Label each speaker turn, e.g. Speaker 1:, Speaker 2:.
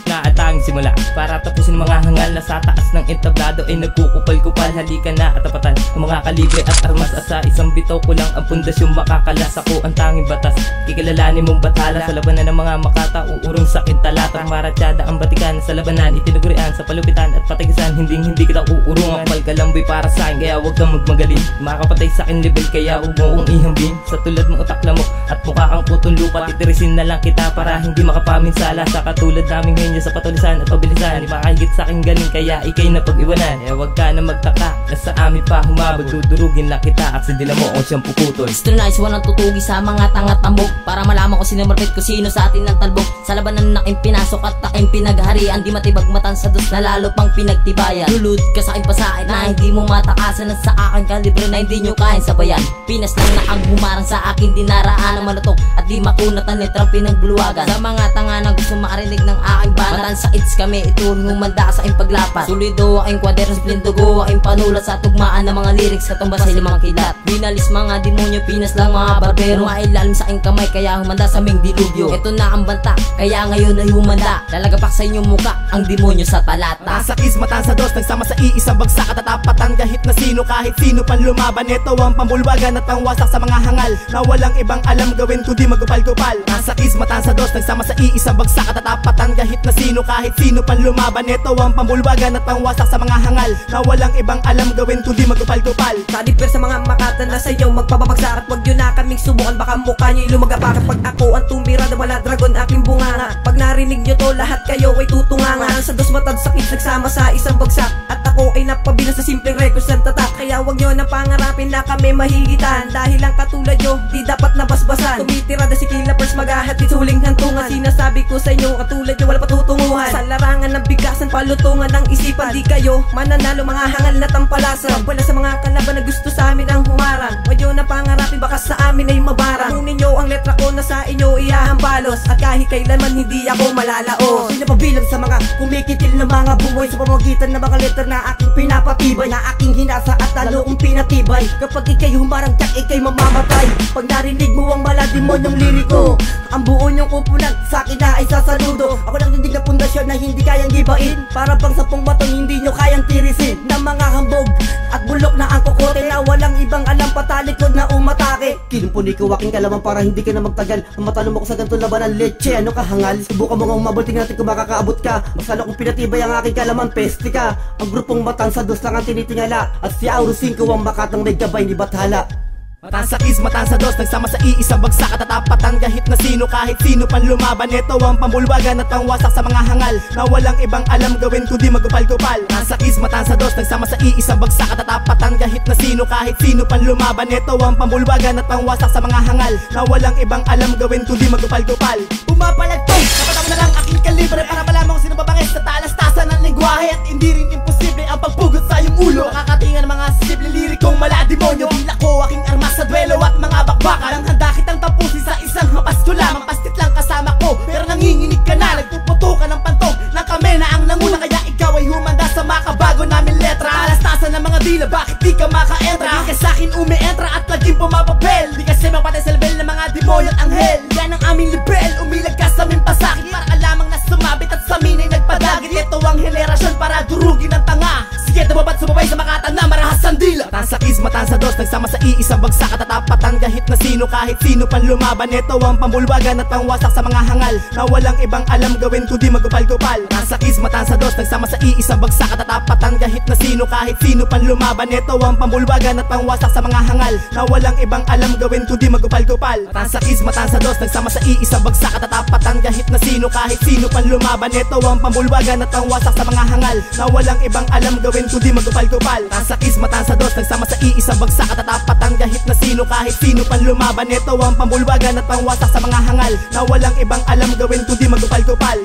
Speaker 1: Naatang simula para tapusin mga hangal na sa taas ng entablado ay nagkukupal-kupal. Halika na at tapatan ang mga kalibre at armas at sa isang bitaw ko lang ang pundasyong makakalas. Ako ang tanging batas, kikilalanin mong bathala sa labanan ng mga makata, uurong sakit talatang maratsyada ang batikan. Sa labanan itinugurian sa palupitan at patigisan, hindi kita uurungan. Kapal kalamboy para sa akin kaya huwag kang magmagaling, makakapatay sa akin level kaya huwag mo kong ihambing. Sa tulad mong utak lamok at mukha kang putong lupa, titirisin na lang kita para hindi makapaminsala. Sa katulad namin ngayon sa patulisan at pabilisan, di makahigit sa aking galing kaya ikay na pag-iwanan. Huwag ka na magtaka na sa amin pa humabog, dudurugin lang kita at sindila mo o siyang puputol.
Speaker 2: Mr. Nice, walang tutugi sa mga tangat-tambog para malaman ko sino marpit ko sino sa atin ng talbog. Sa labanan na aking pinasok at aking pinagharian, di matibag matan sa dos na lalo pang pinagtibayan. Lulud ka sa aking pasait na hindi mo matakasan at sa aking kalibre na hindi nyo kain sabayan. Pinas lang na ang humarang sa akin dinaraan ng malatok at di makunatan letrang pinagbuluwagan. Sa mga tanga na gusto makarinig ng aking bana, matan sa its kami ituring humanda sa aking paglapat. Sulido aking kwadernos, blindugo aking panulat sa tugmaan ng mga lyrics katumbas sa limang kilat. Binalis mga demonyo, pinas lang mga barbero, mailalim sa aking kamay kaya humanda sa aming dilubyo. Ito na ang banta kaya ngayon ay humanda, lalagapak sa inyong muka ang demonyo sa talata.
Speaker 3: Matan sa kismatan sa dos, nagsama sa iisang bagsak at tatapatan kahit na sino, kahit sino pan lumaban. Ito ang pambulwagan at pangwasak sa mga hangal na walang ibang alam gawin kundi magupal-kupal. Nasa kismatan sa dos, nagsama sa iisang bagsak at tatapatan kahit na sino, kahit sino pan lumaban. Ito ang pambulwagan at pangwasak sa mga hangal na walang ibang alam gawin kundi magupal-kupal.
Speaker 4: Kaliper sa mga makatan na sa'yo magpapabagsak at wag yun na kaming subukan, baka mukha nyo'y lumagapak. Pag ako ang tumira na wala dragon aking bunganga, pag narinig nyo to lahat kayo ay tutungangan. Sa dos matad sakit nagsama sa isang bagsak at ako ay napabilang sa simpleng records ng tatak. Kaya wag nyo nang pangarapin na kami mahigitan, dahil lang katulad nyo di dapat nabasbasan. Tumitira na si Killapers maghahatid sa huling hantungan. Sinasabi ko sa inyo katulad nyo wala patutunguhan. Sa larangan ng bigasan palutungan ng isipan, di kayo mananalo mga hangal na tampalasan. Wala sa mga kalaban na gusto sa amin ang humarang, wag nyo na pangarapin baka sa amin ay mabarang. Kung ninyo ang letra ko na sa inyo ihahambalos at kahit kailanman hindi ako malalaos. Pinapabilang sa mga kumikitil na mga bumoy sa pamamagitan ng mga letra na aking pinapatibay, na aking hinasa at talo kong pinatibay. Kapag ikay humarang tiyak ikay mamamatay. Pag narinig mo ang malademonyong liriko, ang buo nyong kupunan sa akin na ay sasaludo. Ako lang tindig na pundasyon na hindi kayang gibain, para pang sapong batong hindi nyo kayang tirisin. Na mga hambog at bulok na ang kukote na walang ibang alam patalikod na umatake. Kinumpuni ko aking kalaman para hindi ka na magtagal. Ang matalo mo ko sa ganitong labanan, leche ano ka hangal. Subukan mo nga umabol, tingnan natin kung makakaabot ka. Mas lalo kong pinatibay ang aking kalaman, peste ka. Ang grupong Matan sa dos lang ang tinitingala at si Auro 5 ang makatang may gabay ni Bathala. Matan sa kismatan sa dos, nagsama sa iisang bagsak at tatapatan kahit na sino, kahit sino pan lumaban. Ito ang pambulwagan at pangwasak sa mga hangal na walang ibang alam gawin kundi magupal-kupal. Nasa kismatan sa dos, nagsama sa iisang bagsak at tatapatan kahit na sino, kahit sino pan lumaban. Ito ang pambulwagan at pangwasak sa mga hangal na walang ibang alam gawin kundi magupal-kupal. Pumapalagtong, napataw na lang aking kalibre para malaman kung sino babangis sa talastasan ng lingwahe at hindi rin imposible ang pagpugot sa iyong ulo. Nakakatingan ng mga simple lirikong malademonyo, bila ko aking armas sa duelo at mga bakbakan. Nang handa kitang tapusin sa isang hapas ko lamang, pastit lang kasama ko pero nanginginig ka na, nagpuputo ka ng pantog na kami na ang nanguna. Kaya ikaw ay humanda sa makabago namin letra, alastasan ng mga dila, bakit di ka makaentra? Di ka sa'kin umeentra at laging pumapapel, di kasi mapatay sa level ng mga demonyo at anghel. Yan ang aming libel, umilag ka sa aming pasakit, para ka lamang na sumabit at sa amin ay nagpadagit. Ito ang henerasyon para durugin ng tanga, sige tumabat sumabay sa makatan na marahas ang dila. Matan sa kismatan sa dos, nagsama sa iisang bagsak at tatapatan kahit na sino, kahit sino pan lumaban. Ito ang pambulwagan at pangwasak sa mga hangal na walang ibang alam gawin kundi magupal-kupal. Nasa kismatan sa dos, nagsama sa iisang bagsak at tatapatan kahit na sino, kahit sino pan lumaban. Ito ang pambulwagan at pangwasak sa mga hangal na walang ibang alam gawin kundi magupal-kupal. Nasa kismatan sa dos, nagsama sa iisang bagsak at tatapatan kahit na sino, kahit sino pan lumaban. Ito ang pambulwagan at pangwasak sa mga hangal na walang ibang alam gawin kundi magupal-kupal. Nasa kismatan sa dos, nagsama sa iisang bagsak at tatapatan kahit na sino, kahit sino pan lumaban. Ito ang pambulwagan at pangwasak sa mga hangal na walang ibang alam gawin kundi magupal-kupal.